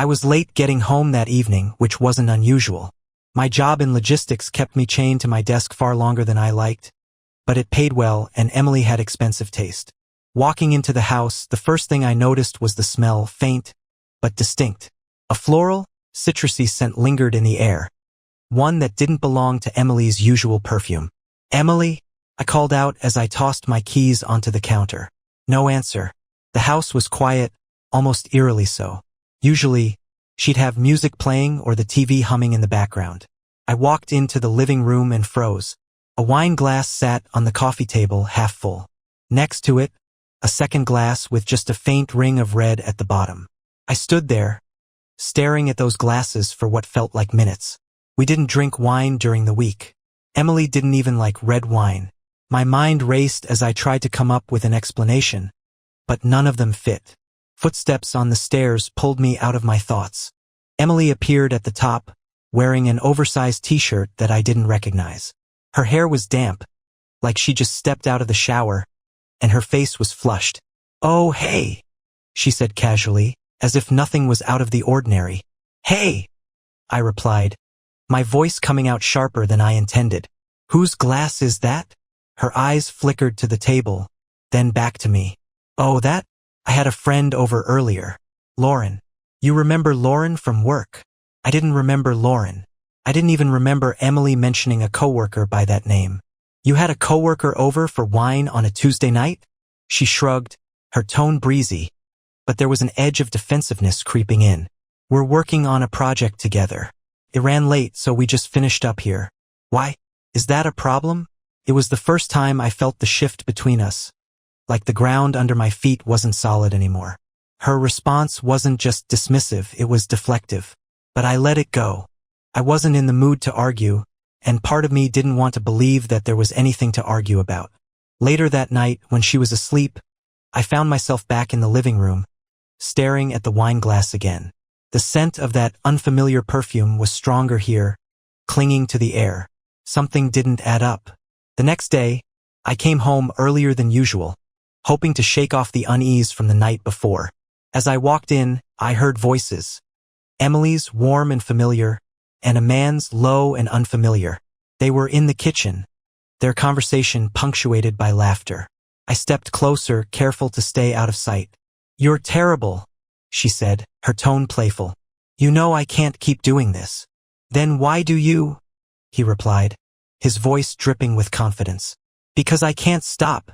I was late getting home that evening, which wasn't unusual. My job in logistics kept me chained to my desk far longer than I liked, but it paid well and Emily had expensive taste. Walking into the house, the first thing I noticed was the smell, faint but distinct. A floral, citrusy scent lingered in the air, one that didn't belong to Emily's usual perfume. "Emily?" I called out as I tossed my keys onto the counter. No answer. The house was quiet, almost eerily so. Usually, she'd have music playing or the TV humming in the background. I walked into the living room and froze. A wine glass sat on the coffee table half full. Next to it, a second glass with just a faint ring of red at the bottom. I stood there, staring at those glasses for what felt like minutes. We didn't drink wine during the week. Emily didn't even like red wine. My mind raced as I tried to come up with an explanation, but none of them fit. Footsteps on the stairs pulled me out of my thoughts. Emily appeared at the top, wearing an oversized t-shirt that I didn't recognize. Her hair was damp, like she just stepped out of the shower, and her face was flushed. "Oh, hey," she said casually, as if nothing was out of the ordinary. "Hey," I replied, my voice coming out sharper than I intended. "Whose glass is that?" Her eyes flickered to the table, then back to me. "Oh, that? I had a friend over earlier. Lauren. You remember Lauren from work?" I didn't remember Lauren. I didn't even remember Emily mentioning a coworker by that name. "You had a coworker over for wine on a Tuesday night?" She shrugged, her tone breezy, but there was an edge of defensiveness creeping in. "We're working on a project together. It ran late, so we just finished up here." "Why? Is that a problem?" It was the first time I felt the shift between us, like the ground under my feet wasn't solid anymore. Her response wasn't just dismissive, it was deflective. But I let it go. I wasn't in the mood to argue, and part of me didn't want to believe that there was anything to argue about. Later that night, when she was asleep, I found myself back in the living room, staring at the wine glass again. The scent of that unfamiliar perfume was stronger here, clinging to the air. Something didn't add up. The next day, I came home earlier than usual, hoping to shake off the unease from the night before. As I walked in, I heard voices. Emily's, warm and familiar, and a man's, low and unfamiliar. They were in the kitchen, their conversation punctuated by laughter. I stepped closer, careful to stay out of sight. "You're terrible," she said, her tone playful. "You know I can't keep doing this." "Then why do you?" he replied, his voice dripping with confidence. "Because I can't stop,"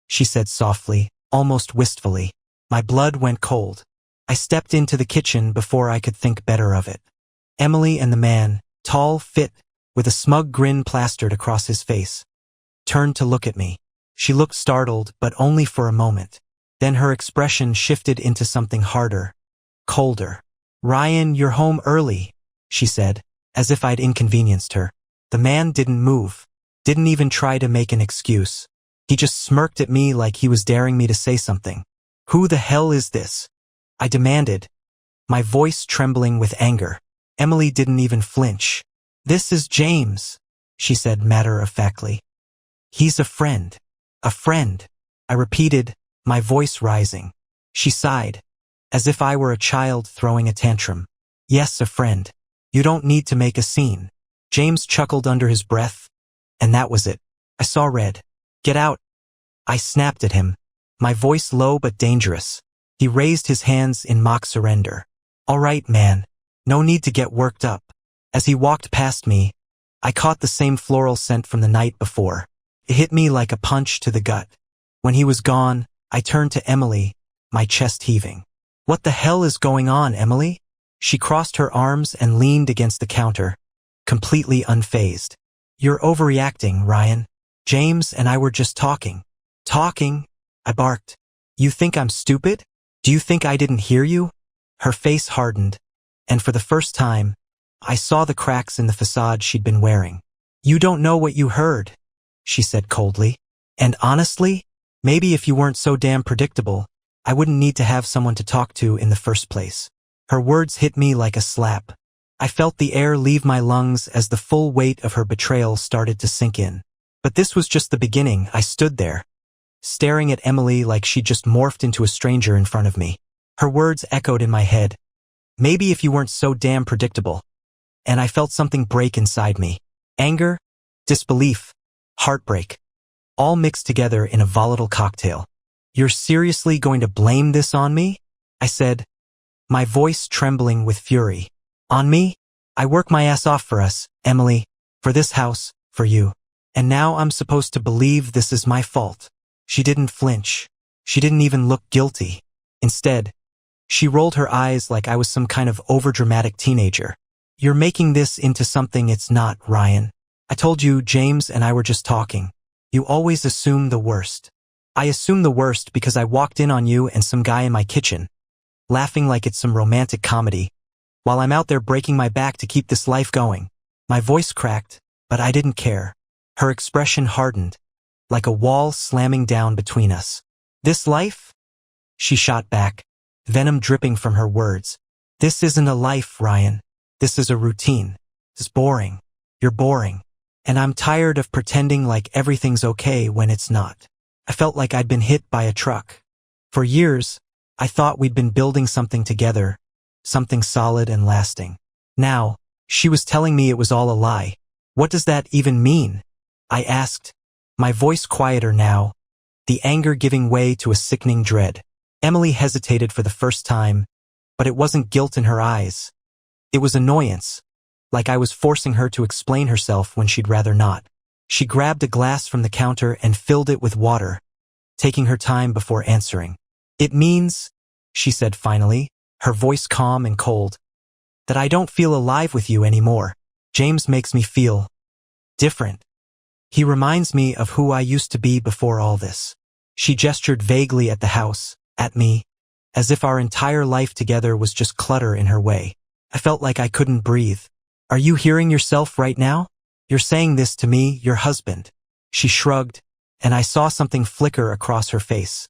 she said softly, almost wistfully. My blood went cold. I stepped into the kitchen before I could think better of it. Emily and the man, tall, fit, with a smug grin plastered across his face, turned to look at me. She looked startled, but only for a moment. Then her expression shifted into something harder, colder. "Ryan, you're home early," she said, as if I'd inconvenienced her. The man didn't move, didn't even try to make an excuse. He just smirked at me like he was daring me to say something. "Who the hell is this?" I demanded, my voice trembling with anger. Emily didn't even flinch. "This is James," she said matter-of-factly. "He's a friend." "A friend," I repeated, my voice rising. She sighed, as if I were a child throwing a tantrum. "Yes, a friend. You don't need to make a scene." James chuckled under his breath, and that was it. I saw red. "Get out," I snapped at him, my voice low but dangerous. He raised his hands in mock surrender. "All right, man. No need to get worked up." As he walked past me, I caught the same floral scent from the night before. It hit me like a punch to the gut. When he was gone, I turned to Emily, my chest heaving. "What the hell is going on, Emily?" She crossed her arms and leaned against the counter, completely unfazed. "You're overreacting, Ryan. James and I were just talking." "Talking?" I barked. "You think I'm stupid? Do you think I didn't hear you?" Her face hardened, and for the first time, I saw the cracks in the facade she'd been wearing. "You don't know what you heard," she said coldly. "And honestly, maybe if you weren't so damn predictable, I wouldn't need to have someone to talk to in the first place." Her words hit me like a slap. I felt the air leave my lungs as the full weight of her betrayal started to sink in. But this was just the beginning. I stood there, staring at Emily like she'd just morphed into a stranger in front of me. Her words echoed in my head. Maybe if you weren't so damn predictable. And I felt something break inside me. Anger, disbelief, heartbreak, all mixed together in a volatile cocktail. You're seriously going to blame this on me? I said, my voice trembling with fury. On me? I work my ass off for us, Emily, for this house, for you. And now I'm supposed to believe this is my fault. She didn't flinch. She didn't even look guilty. Instead, she rolled her eyes like I was some kind of overdramatic teenager. You're making this into something it's not, Ryan. I told you James and I were just talking. You always assume the worst. I assume the worst because I walked in on you and some guy in my kitchen, laughing like it's some romantic comedy, while I'm out there breaking my back to keep this life going. My voice cracked, but I didn't care. Her expression hardened, like a wall slamming down between us. This life? She shot back, venom dripping from her words. This isn't a life, Ryan. This is a routine. It's boring. You're boring. And I'm tired of pretending like everything's okay when it's not. I felt like I'd been hit by a truck. For years, I thought we'd been building something together, something solid and lasting. Now, she was telling me it was all a lie. What does that even mean? I asked, my voice quieter now, the anger giving way to a sickening dread. Emily hesitated for the first time, but it wasn't guilt in her eyes. It was annoyance, like I was forcing her to explain herself when she'd rather not. She grabbed a glass from the counter and filled it with water, taking her time before answering. It means, she said finally, her voice calm and cold, that I don't feel alive with you anymore. James makes me feel different. He reminds me of who I used to be before all this. She gestured vaguely at the house, at me, as if our entire life together was just clutter in her way. I felt like I couldn't breathe. Are you hearing yourself right now? You're saying this to me, your husband. She shrugged, and I saw something flicker across her face.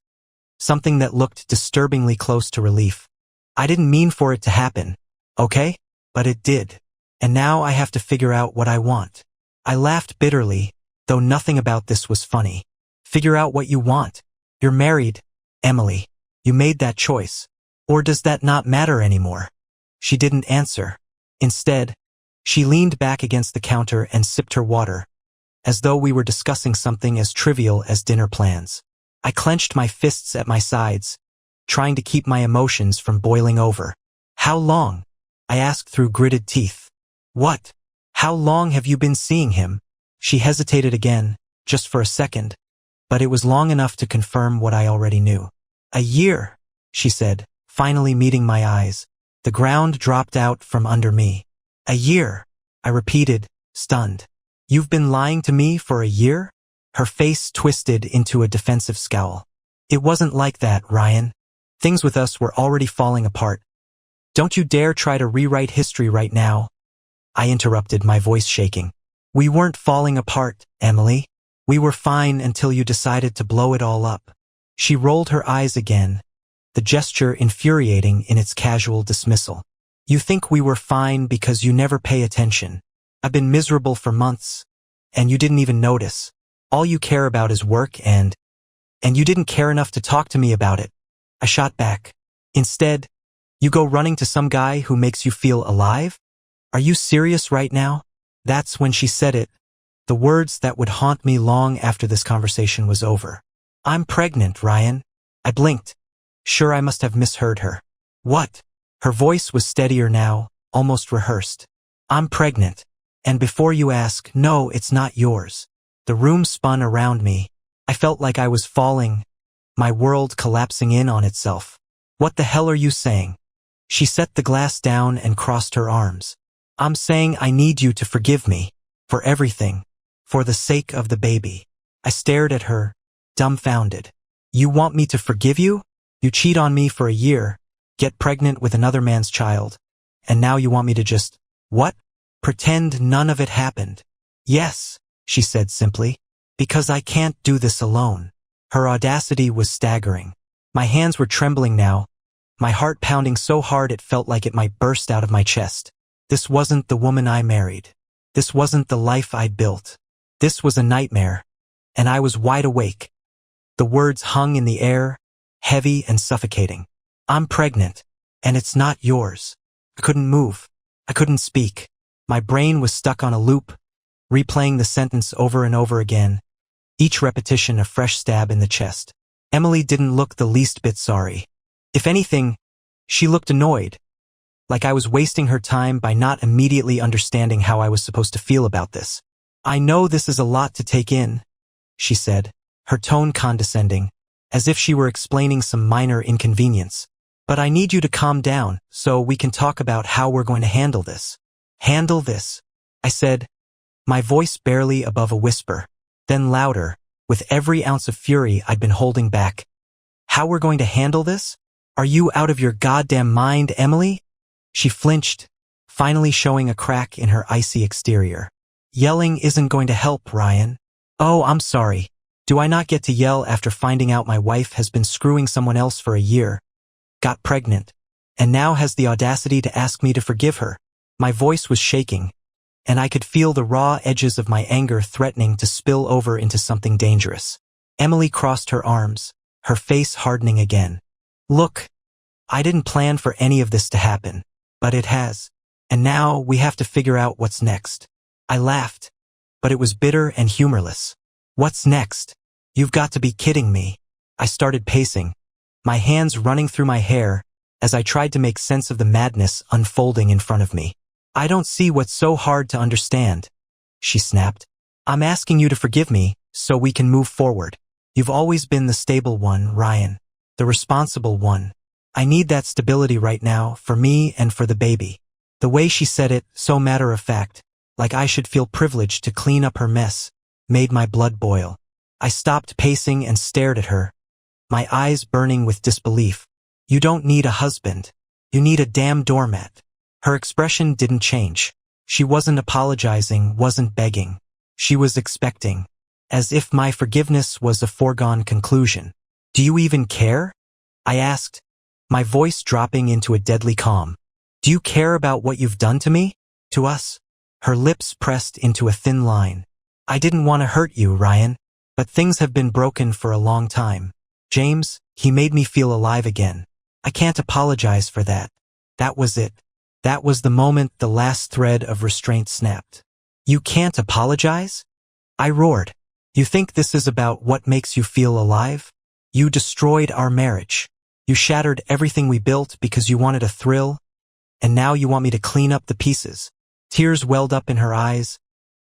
Something that looked disturbingly close to relief. I didn't mean for it to happen, okay? But it did. And now I have to figure out what I want. I laughed bitterly, though nothing about this was funny. Figure out what you want. You're married, Emily. You made that choice. Or does that not matter anymore? She didn't answer. Instead, she leaned back against the counter and sipped her water, as though we were discussing something as trivial as dinner plans. I clenched my fists at my sides, trying to keep my emotions from boiling over. How long? I asked through gritted teeth. What? How long have you been seeing him? She hesitated again, just for a second, but it was long enough to confirm what I already knew. A year, she said, finally meeting my eyes. The ground dropped out from under me. A year, I repeated, stunned. You've been lying to me for a year? Her face twisted into a defensive scowl. It wasn't like that, Ryan. Things with us were already falling apart. Don't you dare try to rewrite history right now. I interrupted, my voice shaking. We weren't falling apart, Emily. We were fine until you decided to blow it all up. She rolled her eyes again, the gesture infuriating in its casual dismissal. You think we were fine because you never pay attention. I've been miserable for months, and you didn't even notice. All you care about is work and you didn't care enough to talk to me about it. I shot back. Instead, you go running to some guy who makes you feel alive? Are you serious right now? That's when she said it, the words that would haunt me long after this conversation was over. I'm pregnant, Ryan. I blinked. Sure, I must have misheard her. What? Her voice was steadier now, almost rehearsed. I'm pregnant. And before you ask, no, it's not yours. The room spun around me. I felt like I was falling, my world collapsing in on itself. What the hell are you saying? She set the glass down and crossed her arms. I'm saying I need you to forgive me. For everything. For the sake of the baby. I stared at her, dumbfounded. You want me to forgive you? You cheat on me for a year, get pregnant with another man's child, and now you want me to just, what? Pretend none of it happened. Yes, she said simply, because I can't do this alone. Her audacity was staggering. My hands were trembling now, my heart pounding so hard it felt like it might burst out of my chest. This wasn't the woman I married. This wasn't the life I'd built. This was a nightmare, and I was wide awake. The words hung in the air, heavy and suffocating. I'm pregnant, and it's not yours. I couldn't move. I couldn't speak. My brain was stuck on a loop, replaying the sentence over and over again, each repetition a fresh stab in the chest. Emily didn't look the least bit sorry. If anything, she looked annoyed, like I was wasting her time by not immediately understanding how I was supposed to feel about this. I know this is a lot to take in, she said, her tone condescending, as if she were explaining some minor inconvenience. But I need you to calm down so we can talk about how we're going to handle this. Handle this, I said, my voice barely above a whisper, then louder, with every ounce of fury I'd been holding back. How we're going to handle this? Are you out of your goddamn mind, Emily? She flinched, finally showing a crack in her icy exterior. Yelling isn't going to help, Ryan. Oh, I'm sorry. Do I not get to yell after finding out my wife has been screwing someone else for a year, got pregnant, and now has the audacity to ask me to forgive her? My voice was shaking, and I could feel the raw edges of my anger threatening to spill over into something dangerous. Emily crossed her arms, her face hardening again. Look, I didn't plan for any of this to happen, but it has, and now we have to figure out what's next. I laughed, but it was bitter and humorless. What's next? You've got to be kidding me. I started pacing, my hands running through my hair as I tried to make sense of the madness unfolding in front of me. I don't see what's so hard to understand, she snapped. I'm asking you to forgive me so we can move forward. You've always been the stable one, Ryan, the responsible one. I need that stability right now for me and for the baby. The way she said it, so matter of fact, like I should feel privileged to clean up her mess, made my blood boil. I stopped pacing and stared at her, my eyes burning with disbelief. You don't need a husband. You need a damn doormat. Her expression didn't change. She wasn't apologizing, wasn't begging. She was expecting, as if my forgiveness was a foregone conclusion. Do you even care? I asked, my voice dropping into a deadly calm. Do you care about what you've done to me? To us? Her lips pressed into a thin line. I didn't want to hurt you, Ryan, but things have been broken for a long time. James, he made me feel alive again. I can't apologize for that. That was it. That was the moment the last thread of restraint snapped. You can't apologize? I roared. You think this is about what makes you feel alive? You destroyed our marriage. You shattered everything we built because you wanted a thrill, and now you want me to clean up the pieces. Tears welled up in her eyes,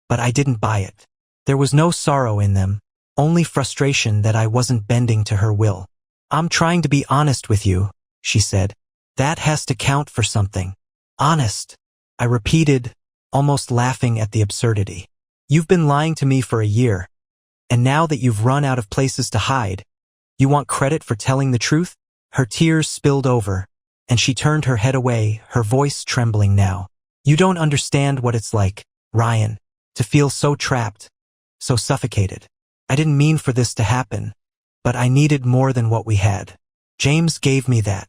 but I didn't buy it. There was no sorrow in them, only frustration that I wasn't bending to her will. I'm trying to be honest with you, she said. That has to count for something. Honest, I repeated, almost laughing at the absurdity. You've been lying to me for a year, and now that you've run out of places to hide, you want credit for telling the truth? Her tears spilled over, and she turned her head away, her voice trembling now. You don't understand what it's like, Ryan, to feel so trapped, so suffocated. I didn't mean for this to happen, but I needed more than what we had. James gave me that.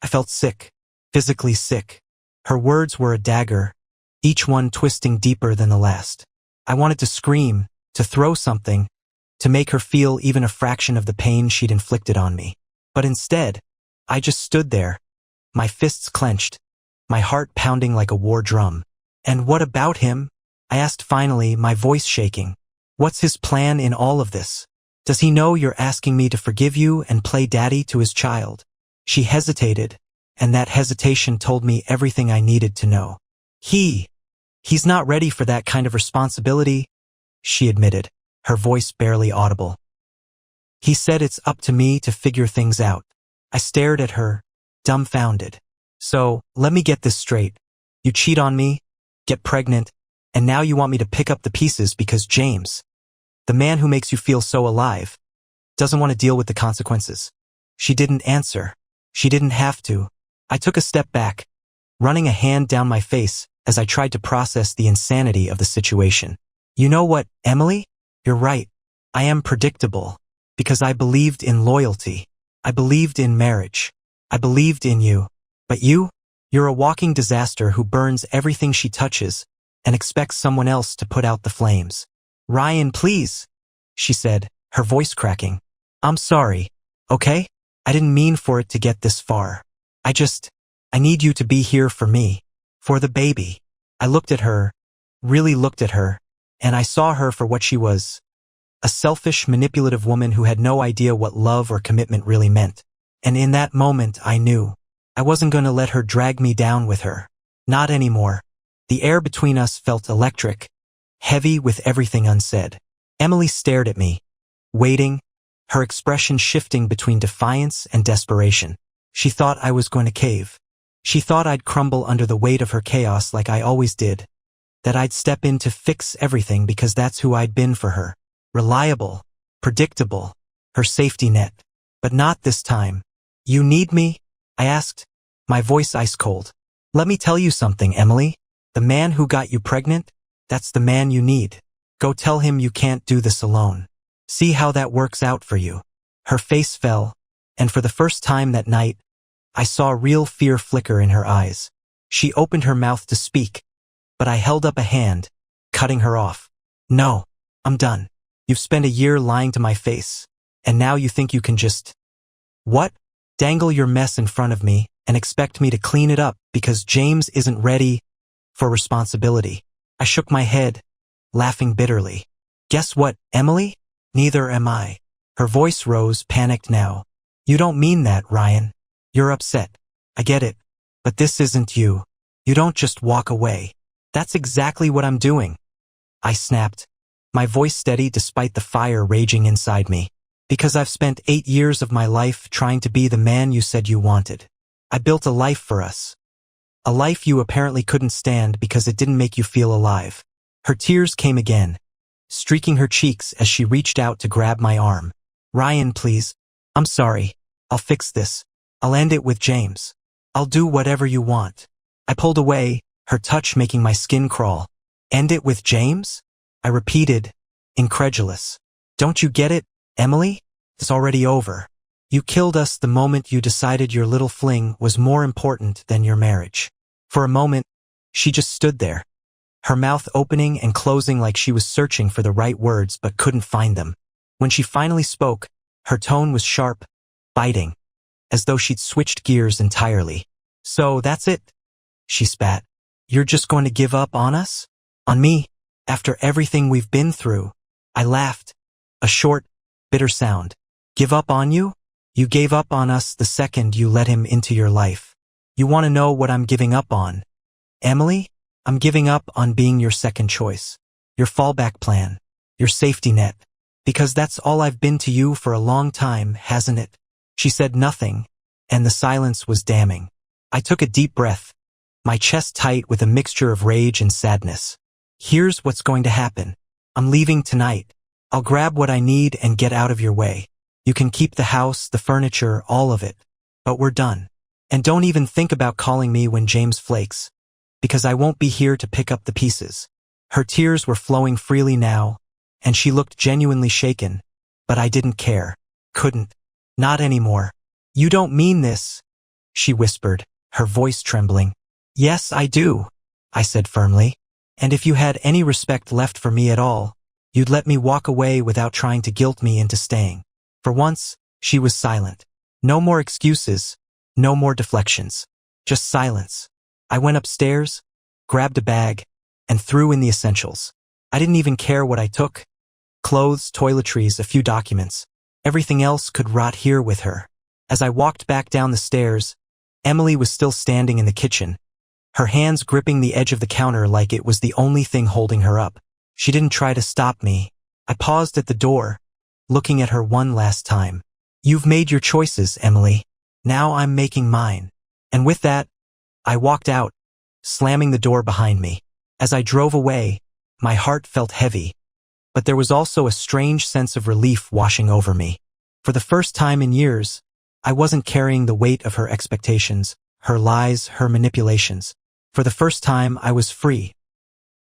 I felt sick, physically sick. Her words were a dagger, each one twisting deeper than the last. I wanted to scream, to throw something, to make her feel even a fraction of the pain she'd inflicted on me. But instead, I just stood there, my fists clenched, my heart pounding like a war drum. And what about him? I asked finally, my voice shaking. What's his plan in all of this? Does he know you're asking me to forgive you and play daddy to his child? She hesitated, and that hesitation told me everything I needed to know. He's not ready for that kind of responsibility, she admitted, her voice barely audible. He said it's up to me to figure things out. I stared at her, dumbfounded. So, let me get this straight. You cheat on me, get pregnant, and now you want me to pick up the pieces because James, the man who makes you feel so alive, doesn't want to deal with the consequences. She didn't answer. She didn't have to. I took a step back, running a hand down my face as I tried to process the insanity of the situation. You know what, Emily? You're right. I am predictable, because I believed in loyalty. I believed in marriage. I believed in you. But you're a walking disaster who burns everything she touches and expects someone else to put out the flames. Ryan, please, she said, her voice cracking. I'm sorry, okay? I didn't mean for it to get this far. I need you to be here for me. For the baby. I looked at her, really looked at her, and I saw her for what she was. A selfish, manipulative woman who had no idea what love or commitment really meant. And in that moment, I knew. I wasn't going to let her drag me down with her. Not anymore. The air between us felt electric, heavy with everything unsaid. Emily stared at me, waiting, her expression shifting between defiance and desperation. She thought I was going to cave. She thought I'd crumble under the weight of her chaos like I always did. That I'd step in to fix everything because that's who I'd been for her. Reliable, predictable, her safety net. But not this time. You need me? I asked, my voice ice cold. Let me tell you something, Emily. The man who got you pregnant, that's the man you need. Go tell him you can't do this alone. See how that works out for you. Her face fell, and for the first time that night, I saw real fear flicker in her eyes. She opened her mouth to speak, but I held up a hand, cutting her off. No, I'm done. You've spent a year lying to my face, and now you think you can just… What? Dangle your mess in front of me and expect me to clean it up because James isn't ready for responsibility. I shook my head, laughing bitterly. Guess what, Emily? Neither am I. Her voice rose, panicked now. You don't mean that, Ryan. You're upset. I get it. But this isn't you. You don't just walk away. That's exactly what I'm doing. I snapped, my voice steady despite the fire raging inside me. Because I've spent 8 years of my life trying to be the man you said you wanted. I built a life for us. A life you apparently couldn't stand because it didn't make you feel alive. Her tears came again, streaking her cheeks as she reached out to grab my arm. Ryan, please. I'm sorry. I'll fix this. I'll end it with James. I'll do whatever you want. I pulled away, her touch making my skin crawl. End it with James? I repeated, incredulous. Don't you get it, Emily? It's already over. You killed us the moment you decided your little fling was more important than your marriage. For a moment, she just stood there, her mouth opening and closing like she was searching for the right words but couldn't find them. When she finally spoke, her tone was sharp, biting, as though she'd switched gears entirely. So that's it? She spat. You're just going to give up on us? On me? After everything we've been through? I laughed, a short, bitter sound. Give up on you? You gave up on us the second you let him into your life. You want to know what I'm giving up on? Emily, I'm giving up on being your second choice, your fallback plan, your safety net, because that's all I've been to you for a long time, hasn't it? She said nothing, and the silence was damning. I took a deep breath, my chest tight with a mixture of rage and sadness. Here's what's going to happen. I'm leaving tonight. I'll grab what I need and get out of your way. You can keep the house, the furniture, all of it. But we're done. And don't even think about calling me when James flakes, because I won't be here to pick up the pieces. Her tears were flowing freely now, and she looked genuinely shaken, but I didn't care. Couldn't. Not anymore. You don't mean this, she whispered, her voice trembling. Yes, I do, I said firmly. And if you had any respect left for me at all, you'd let me walk away without trying to guilt me into staying. For once, she was silent. No more excuses, no more deflections. Just silence. I went upstairs, grabbed a bag, and threw in the essentials. I didn't even care what I took. Clothes, toiletries, a few documents. Everything else could rot here with her. As I walked back down the stairs, Emily was still standing in the kitchen, her hands gripping the edge of the counter like it was the only thing holding her up. She didn't try to stop me. I paused at the door, looking at her one last time. You've made your choices, Emily. Now I'm making mine. And with that, I walked out, slamming the door behind me. As I drove away, my heart felt heavy, but there was also a strange sense of relief washing over me. For the first time in years, I wasn't carrying the weight of her expectations, her lies, her manipulations. For the first time, I was free.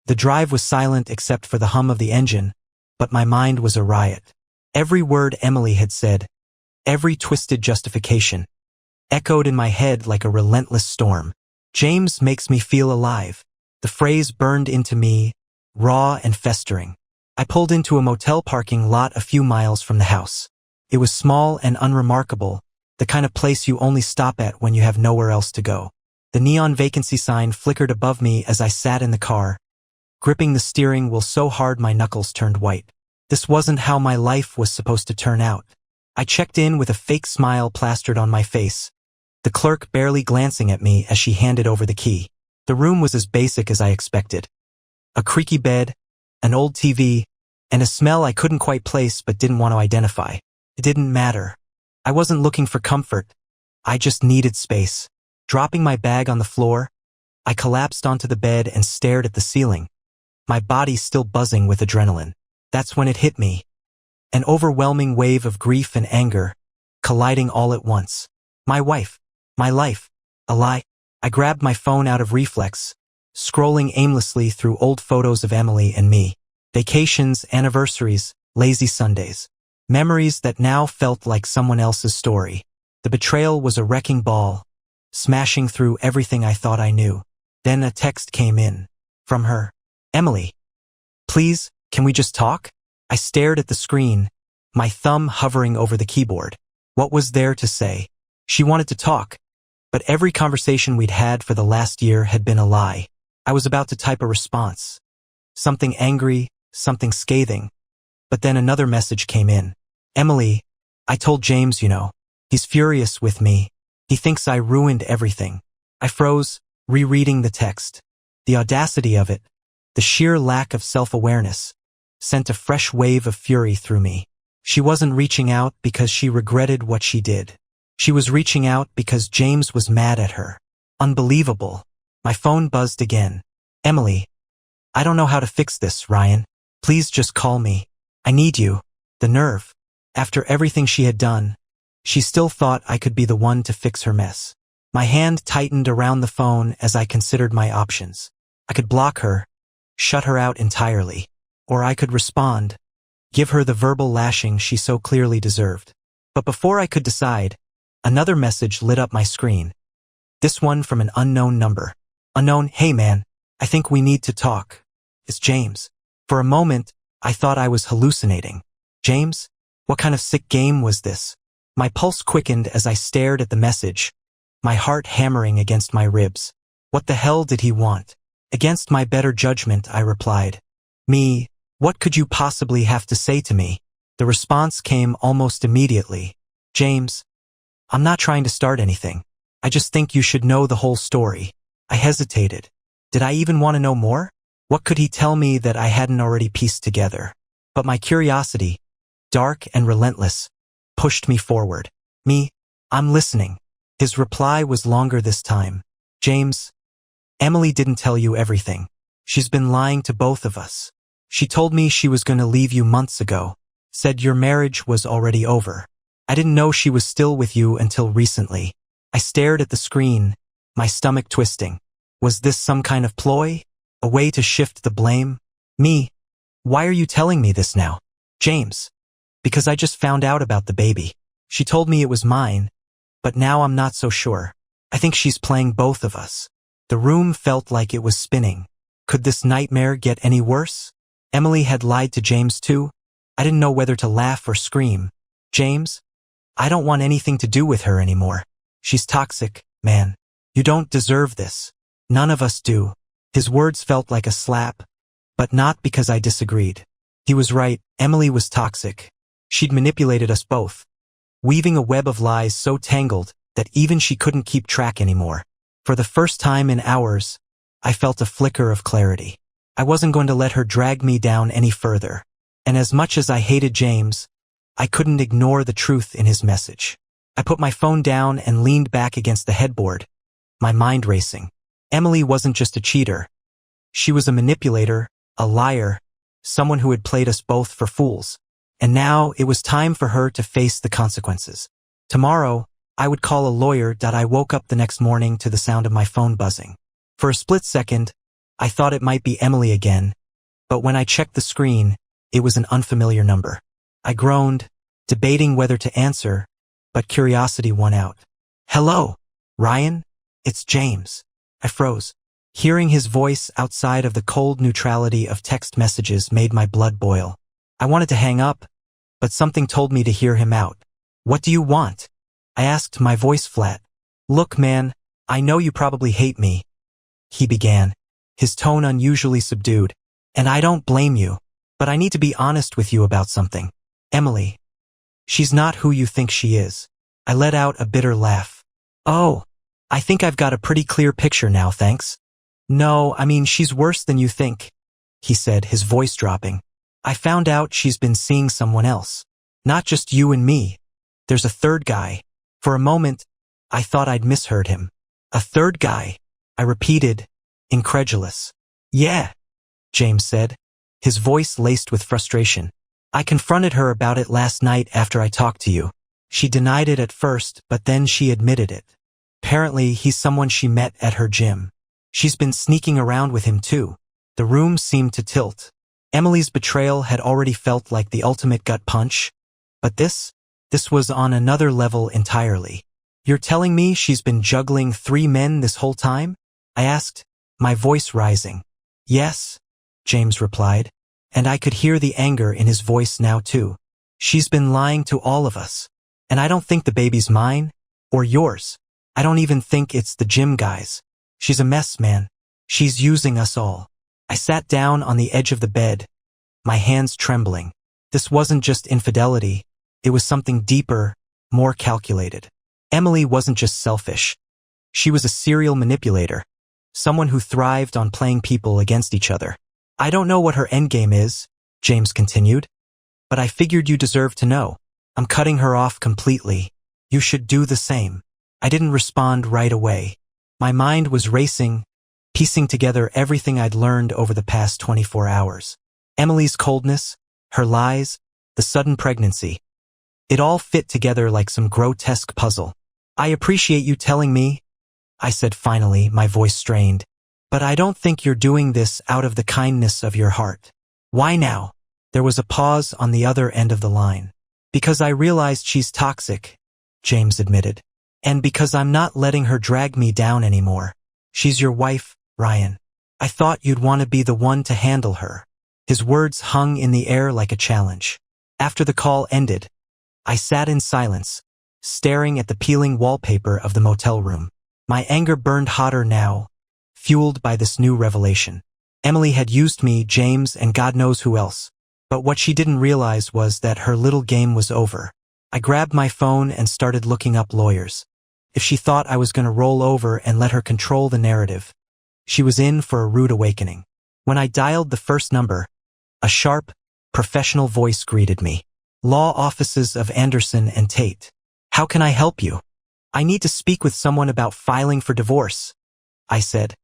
The drive was silent except for the hum of the engine, but my mind was a riot. Every word Emily had said, every twisted justification, echoed in my head like a relentless storm. James makes me feel alive. The phrase burned into me, raw and festering. I pulled into a motel parking lot a few miles from the house. It was small and unremarkable, the kind of place you only stop at when you have nowhere else to go. The neon vacancy sign flickered above me as I sat in the car, gripping the steering wheel so hard my knuckles turned white. This wasn't how my life was supposed to turn out. I checked in with a fake smile plastered on my face, the clerk barely glancing at me as she handed over the key. The room was as basic as I expected. A creaky bed, an old TV, and a smell I couldn't quite place but didn't want to identify. It didn't matter. I wasn't looking for comfort. I just needed space. Dropping my bag on the floor, I collapsed onto the bed and stared at the ceiling, my body still buzzing with adrenaline. That's when it hit me. An overwhelming wave of grief and anger, colliding all at once. My wife. My life. A lie. I grabbed my phone out of reflex, scrolling aimlessly through old photos of Emily and me. Vacations, anniversaries, lazy Sundays. Memories that now felt like someone else's story. The betrayal was a wrecking ball, smashing through everything I thought I knew. Then a text came in. From her. Emily. Please, can we just talk? I stared at the screen, my thumb hovering over the keyboard. What was there to say? She wanted to talk, but every conversation we'd had for the last year had been a lie. I was about to type a response. Something angry, something scathing. But then another message came in. Emily, I told James, he's furious with me. He thinks I ruined everything. I froze, rereading the text. The audacity of it, the sheer lack of self-awareness, sent a fresh wave of fury through me. She wasn't reaching out because she regretted what she did. She was reaching out because James was mad at her. Unbelievable. My phone buzzed again. Emily, I don't know how to fix this, Ryan. Please just call me. I need you. The nerve. After everything she had done, she still thought I could be the one to fix her mess. My hand tightened around the phone as I considered my options. I could block her, shut her out entirely, or I could respond, give her the verbal lashing she so clearly deserved. But before I could decide, another message lit up my screen. This one from an unknown number. Unknown, hey man, I think we need to talk. It's James. For a moment, I thought I was hallucinating. James? What kind of sick game was this? My pulse quickened as I stared at the message, my heart hammering against my ribs. What the hell did he want? Against my better judgment, I replied. Me, what could you possibly have to say to me? The response came almost immediately. James, I'm not trying to start anything. I just think you should know the whole story. I hesitated. Did I even want to know more? What could he tell me that I hadn't already pieced together? But my curiosity, dark and relentless, pushed me forward. Me, I'm listening. His reply was longer this time. James, Emily didn't tell you everything. She's been lying to both of us. She told me she was going to leave you months ago, said your marriage was already over. I didn't know she was still with you until recently. I stared at the screen, my stomach twisting. Was this some kind of ploy? A way to shift the blame? Me, why are you telling me this now? James, because I just found out about the baby. She told me it was mine, but now I'm not so sure. I think she's playing both of us. The room felt like it was spinning. Could this nightmare get any worse? Emily had lied to James too? I didn't know whether to laugh or scream. James, I don't want anything to do with her anymore. She's toxic, man. You don't deserve this. None of us do. His words felt like a slap, but not because I disagreed. He was right. Emily was toxic. She'd manipulated us both, weaving a web of lies so tangled that even she couldn't keep track anymore. For the first time in hours, I felt a flicker of clarity. I wasn't going to let her drag me down any further. And as much as I hated James, I couldn't ignore the truth in his message. I put my phone down and leaned back against the headboard, my mind racing. Emily wasn't just a cheater. She was a manipulator, a liar, someone who had played us both for fools. And now it was time for her to face the consequences. Tomorrow, I would call a lawyer. I woke up the next morning to the sound of my phone buzzing. For a split second, I thought it might be Emily again, but when I checked the screen, it was an unfamiliar number. I groaned, debating whether to answer, but curiosity won out. Hello, Ryan? It's James. I froze. Hearing his voice outside of the cold neutrality of text messages made my blood boil. I wanted to hang up, but something told me to hear him out. What do you want? I asked, my voice flat. Look, man, I know you probably hate me, he began, his tone unusually subdued. And I don't blame you. But I need to be honest with you about something. Emily. She's not who you think she is. I let out a bitter laugh. Oh, I think I've got a pretty clear picture now, thanks. No, I mean, she's worse than you think, he said, his voice dropping. I found out she's been seeing someone else. Not just you and me. There's a third guy. For a moment, I thought I'd misheard him. A third guy, I repeated, incredulous. Yeah, James said, his voice laced with frustration. I confronted her about it last night after I talked to you. She denied it at first, but then she admitted it. Apparently, he's someone she met at her gym. She's been sneaking around with him too. The room seemed to tilt. Emily's betrayal had already felt like the ultimate gut punch. But this was on another level entirely. You're telling me she's been juggling 3 men this whole time? I asked, my voice rising. Yes, James replied, and I could hear the anger in his voice now too. She's been lying to all of us. And I don't think the baby's mine, or yours. I don't even think it's the gym guys. She's a mess, man. She's using us all. I sat down on the edge of the bed, my hands trembling. This wasn't just infidelity. It was something deeper, more calculated. Emily wasn't just selfish. She was a serial manipulator, someone who thrived on playing people against each other. I don't know what her endgame is, James continued, but I figured you deserved to know. I'm cutting her off completely. You should do the same. I didn't respond right away. My mind was racing, piecing together everything I'd learned over the past 24 hours. Emily's coldness, her lies, the sudden pregnancy. It all fit together like some grotesque puzzle. I appreciate you telling me, I said finally, my voice strained. But I don't think you're doing this out of the kindness of your heart. Why now? There was a pause on the other end of the line. Because I realized she's toxic, James admitted. And because I'm not letting her drag me down anymore. She's your wife, Ryan. I thought you'd want to be the one to handle her. His words hung in the air like a challenge. After the call ended, I sat in silence, staring at the peeling wallpaper of the motel room. My anger burned hotter now, fueled by this new revelation. Emily had used me, James, and God knows who else. But what she didn't realize was that her little game was over. I grabbed my phone and started looking up lawyers. If she thought I was going to roll over and let her control the narrative, she was in for a rude awakening. When I dialed the first number, a sharp, professional voice greeted me. Law offices of Anderson and Tate. How can I help you? I need to speak with someone about filing for divorce, I said.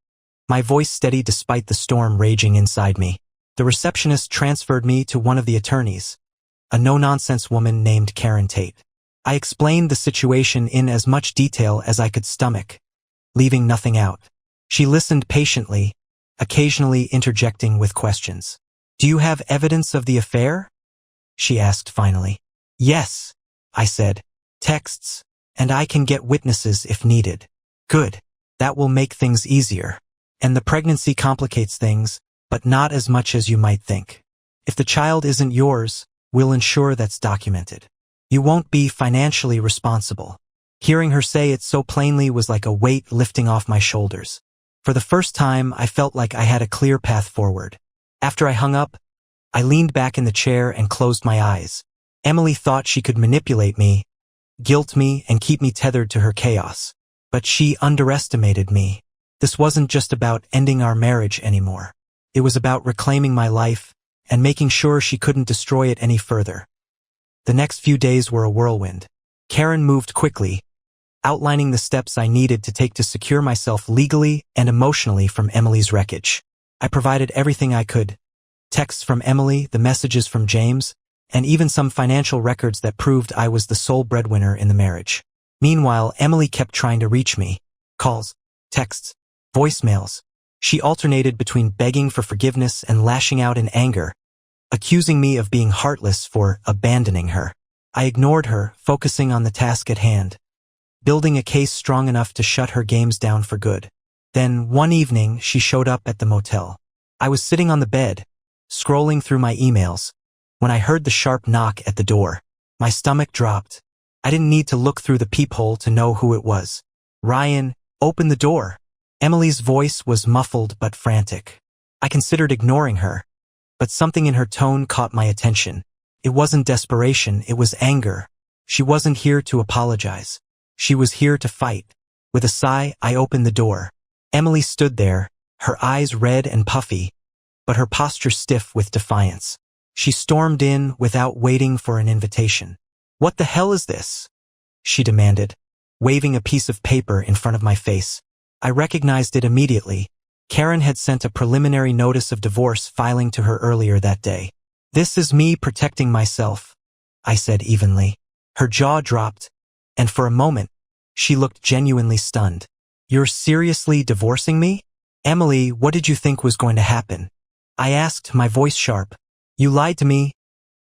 My voice steady despite the storm raging inside me. The receptionist transferred me to one of the attorneys, a no-nonsense woman named Karen Tate. I explained the situation in as much detail as I could stomach, leaving nothing out. She listened patiently, occasionally interjecting with questions. Do you have evidence of the affair? She asked finally. Yes, I said. Texts, and I can get witnesses if needed. Good. That will make things easier. And the pregnancy complicates things, but not as much as you might think. If the child isn't yours, we'll ensure that's documented. You won't be financially responsible. Hearing her say it so plainly was like a weight lifting off my shoulders. For the first time, I felt like I had a clear path forward. After I hung up, I leaned back in the chair and closed my eyes. Emily thought she could manipulate me, guilt me, and keep me tethered to her chaos. But she underestimated me. This wasn't just about ending our marriage anymore. It was about reclaiming my life and making sure she couldn't destroy it any further. The next few days were a whirlwind. Karen moved quickly, outlining the steps I needed to take to secure myself legally and emotionally from Emily's wreckage. I provided everything I could. Texts from Emily, the messages from James, and even some financial records that proved I was the sole breadwinner in the marriage. Meanwhile, Emily kept trying to reach me. Calls, texts, voicemails. She alternated between begging for forgiveness and lashing out in anger, accusing me of being heartless for abandoning her. I ignored her, focusing on the task at hand, building a case strong enough to shut her games down for good. Then, one evening, she showed up at the motel. I was sitting on the bed, scrolling through my emails, when I heard the sharp knock at the door. My stomach dropped. I didn't need to look through the peephole to know who it was. Ryan, Open the door. Emily's voice was muffled but frantic. I considered ignoring her, but something in her tone caught my attention. It wasn't desperation, it was anger. She wasn't here to apologize. She was here to fight. With a sigh, I opened the door. Emily stood there, her eyes red and puffy, but her posture stiff with defiance. She stormed in without waiting for an invitation. "What the hell is this?" she demanded, waving a piece of paper in front of my face. I recognized it immediately. Karen had sent a preliminary notice of divorce filing to her earlier that day. "This is me protecting myself," I said evenly. Her jaw dropped, and for a moment, she looked genuinely stunned. "You're seriously divorcing me? Emily, what did you think was going to happen?" I asked, my voice sharp. "You lied to me,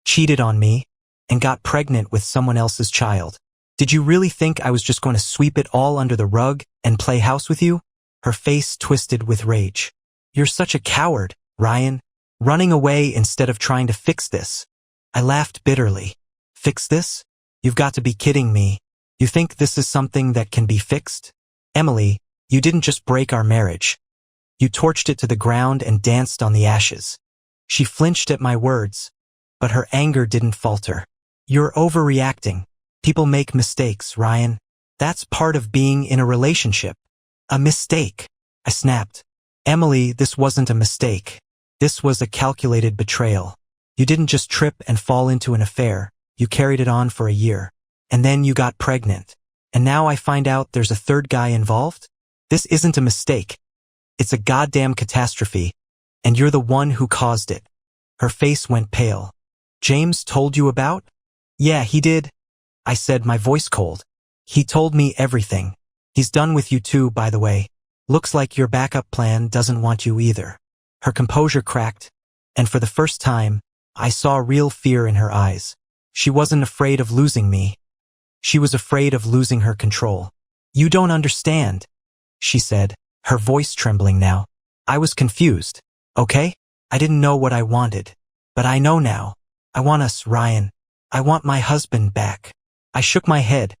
cheated on me, and got pregnant with someone else's child. Did you really think I was just going to sweep it all under the rug and play house with you?" Her face twisted with rage. "You're such a coward, Ryan, running away instead of trying to fix this." I laughed bitterly. "Fix this? You've got to be kidding me. You think this is something that can be fixed? Emily, you didn't just break our marriage. You torched it to the ground and danced on the ashes." She flinched at my words, but her anger didn't falter. "You're overreacting. People make mistakes, Ryan. That's part of being in a relationship." "A mistake," I snapped. "Emily, this wasn't a mistake. This was a calculated betrayal. You didn't just trip and fall into an affair. You carried it on for a year. And then you got pregnant. And now I find out there's a third guy involved? This isn't a mistake. It's a goddamn catastrophe. And you're the one who caused it." Her face went pale. "James told you about?" "Yeah, he did," I said, my voice cold. "He told me everything. He's done with you too, by the way. Looks like your backup plan doesn't want you either." Her composure cracked, and for the first time, I saw real fear in her eyes. She wasn't afraid of losing me. She was afraid of losing her control. "You don't understand," she said, her voice trembling now. I was confused. "Okay? I didn't know what I wanted. But I know now. I want us, Ryan. I want my husband back." I shook my head,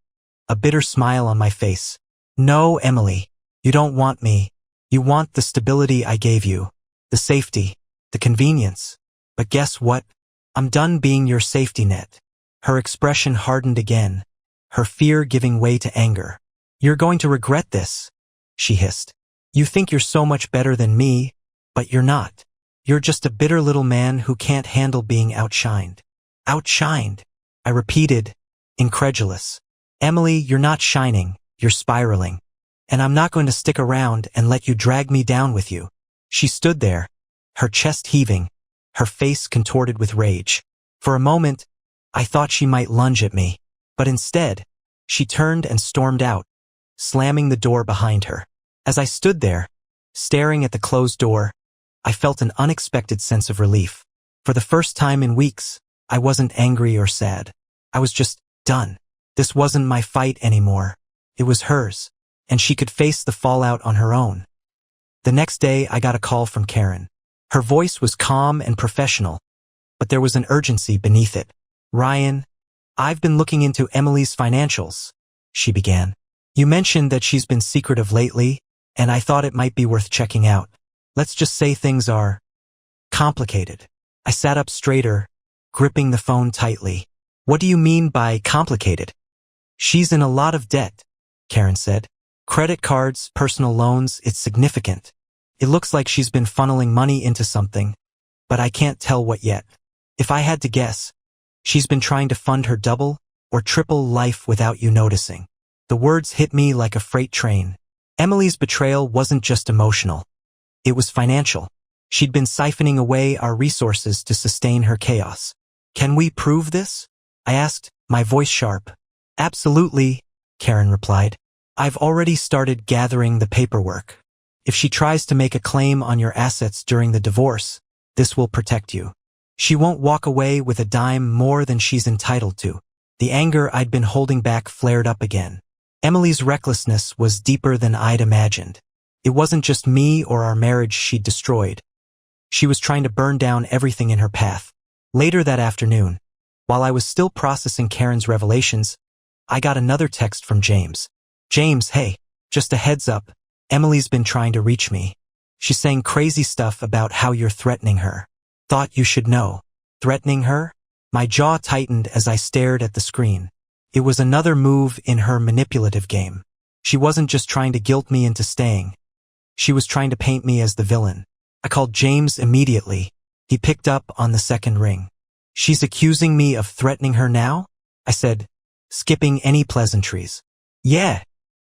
a bitter smile on my face. "No, Emily. You don't want me. You want the stability I gave you. The safety. The convenience. But guess what? I'm done being your safety net." Her expression hardened again, her fear giving way to anger. "You're going to regret this," she hissed. "You think you're so much better than me, but you're not. You're just a bitter little man who can't handle being outshined." "Outshined?" I repeated, incredulous. "Emily, you're not shining, you're spiraling. And I'm not going to stick around and let you drag me down with you." She stood there, her chest heaving, her face contorted with rage. For a moment, I thought she might lunge at me, but instead, she turned and stormed out, slamming the door behind her. As I stood there, staring at the closed door, I felt an unexpected sense of relief. For the first time in weeks, I wasn't angry or sad. I was just done. This wasn't my fight anymore. It was hers, and she could face the fallout on her own. The next day, I got a call from Karen. Her voice was calm and professional, but there was an urgency beneath it. "Ryan, I've been looking into Emily's financials," she began. "You mentioned that she's been secretive lately, and I thought it might be worth checking out. Let's just say things are complicated." I sat up straighter, gripping the phone tightly. "What do you mean by complicated?" "She's in a lot of debt," Karen said. "Credit cards, personal loans, it's significant. It looks like she's been funneling money into something, but I can't tell what yet. If I had to guess, she's been trying to fund her double or triple life without you noticing." The words hit me like a freight train. Emily's betrayal wasn't just emotional. It was financial. She'd been siphoning away our resources to sustain her chaos. "Can we prove this?" I asked, my voice sharp. "Absolutely," Karen replied. "I've already started gathering the paperwork. If she tries to make a claim on your assets during the divorce, this will protect you. She won't walk away with a dime more than she's entitled to." The anger I'd been holding back flared up again. Emily's recklessness was deeper than I'd imagined. It wasn't just me or our marriage she'd destroyed. She was trying to burn down everything in her path. Later that afternoon, while I was still processing Karen's revelations, I got another text from James. "James, hey, Just a heads up, Emily's been trying to reach me. She's saying crazy stuff about how you're threatening her. Thought you should know. Threatening her? My jaw tightened as I stared at the screen. It was another move in her manipulative game. She wasn't just trying to guilt me into staying. She was trying to paint me as the villain. I called James immediately. He picked up on the second ring. She's accusing me of threatening her now? I said, skipping any pleasantries. Yeah,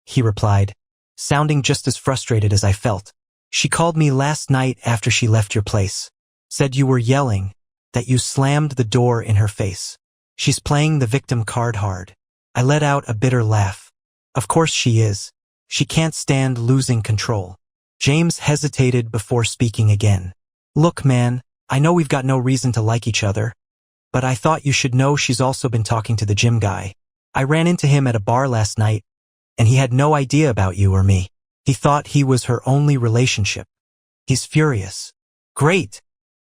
he replied, sounding just as frustrated as I felt. She called me last night after she left your place. Said you were yelling, that you slammed the door in her face. She's playing the victim card hard. I let out a bitter laugh. Of course she is. She can't stand losing control. James hesitated before speaking again. Look, man, I know we've got no reason to like each other, but I thought you should know she's also been talking to the gym guy. I ran into him at a bar last night, and he had no idea about you or me. He thought he was her only relationship. He's furious. Great,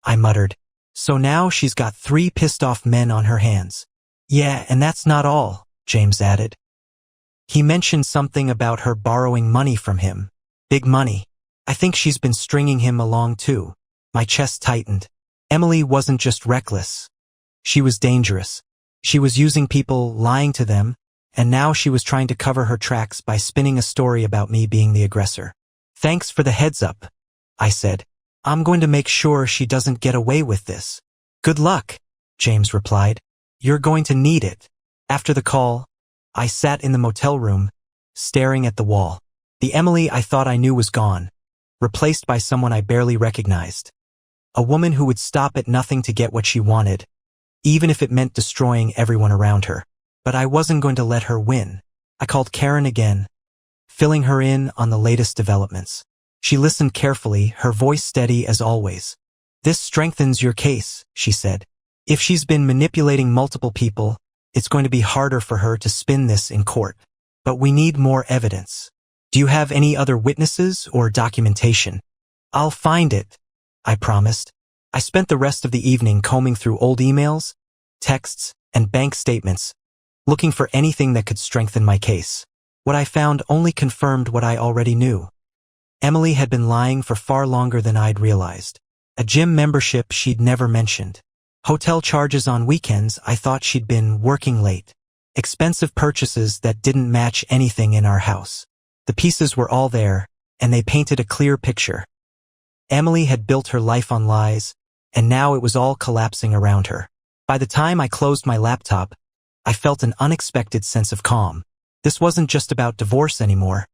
I muttered. So now she's got 3 pissed-off men on her hands. Yeah, and that's not all, James added. He mentioned something about her borrowing money from him. Big money. I think she's been stringing him along too. My chest tightened. Emily wasn't just reckless. She was dangerous. She was using people, lying to them, and now she was trying to cover her tracks by spinning a story about me being the aggressor. Thanks for the heads up, I said. I'm going to make sure she doesn't get away with this. Good luck, James replied. You're going to need it. After the call, I sat in the motel room, staring at the wall. The Emily I thought I knew was gone, replaced by someone I barely recognized. A woman who would stop at nothing to get what she wanted, even if it meant destroying everyone around her. But I wasn't going to let her win. I called Karen again, filling her in on the latest developments. She listened carefully, her voice steady as always. This strengthens your case, she said. If she's been manipulating multiple people, it's going to be harder for her to spin this in court. But we need more evidence. Do you have any other witnesses or documentation? I'll find it, I promised. I spent the rest of the evening combing through old emails, texts, and bank statements, looking for anything that could strengthen my case. What I found only confirmed what I already knew. Emily had been lying for far longer than I'd realized. A gym membership she'd never mentioned. Hotel charges on weekends I thought she'd been working late. Expensive purchases that didn't match anything in our house. The pieces were all there, and they painted a clear picture. Emily had built her life on lies, and now it was all collapsing around her. By the time I closed my laptop, I felt an unexpected sense of calm. This wasn't just about divorce anymore.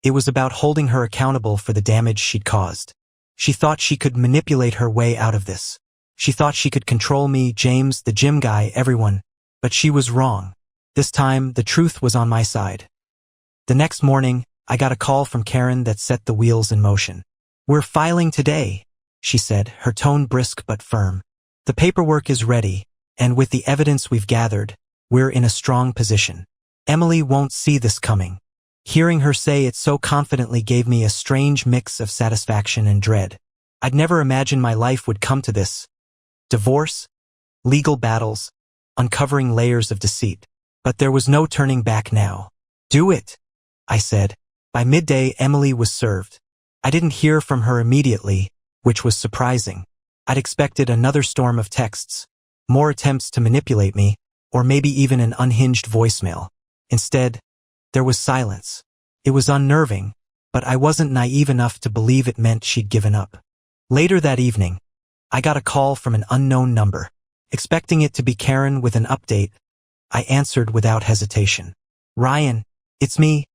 It was about holding her accountable for the damage she'd caused. She thought she could manipulate her way out of this. She thought she could control me, James, the gym guy, everyone. But she was wrong. This time, the truth was on my side. The next morning, I got a call from Karen that set the wheels in motion. We're filing today, she said, her tone brisk but firm. The paperwork is ready, and with the evidence we've gathered, we're in a strong position. Emily won't see this coming. Hearing her say it so confidently gave me a strange mix of satisfaction and dread. I'd never imagined my life would come to this. Divorce, legal battles, uncovering layers of deceit. But there was no turning back now. Do it, I said. By midday, Emily was served. I didn't hear from her immediately, which was surprising. I'd expected another storm of texts, more attempts to manipulate me, or maybe even an unhinged voicemail. Instead, there was silence. It was unnerving, but I wasn't naive enough to believe it meant she'd given up. Later that evening, I got a call from an unknown number. Expecting it to be Karen with an update, I answered without hesitation. Ryan, it's me.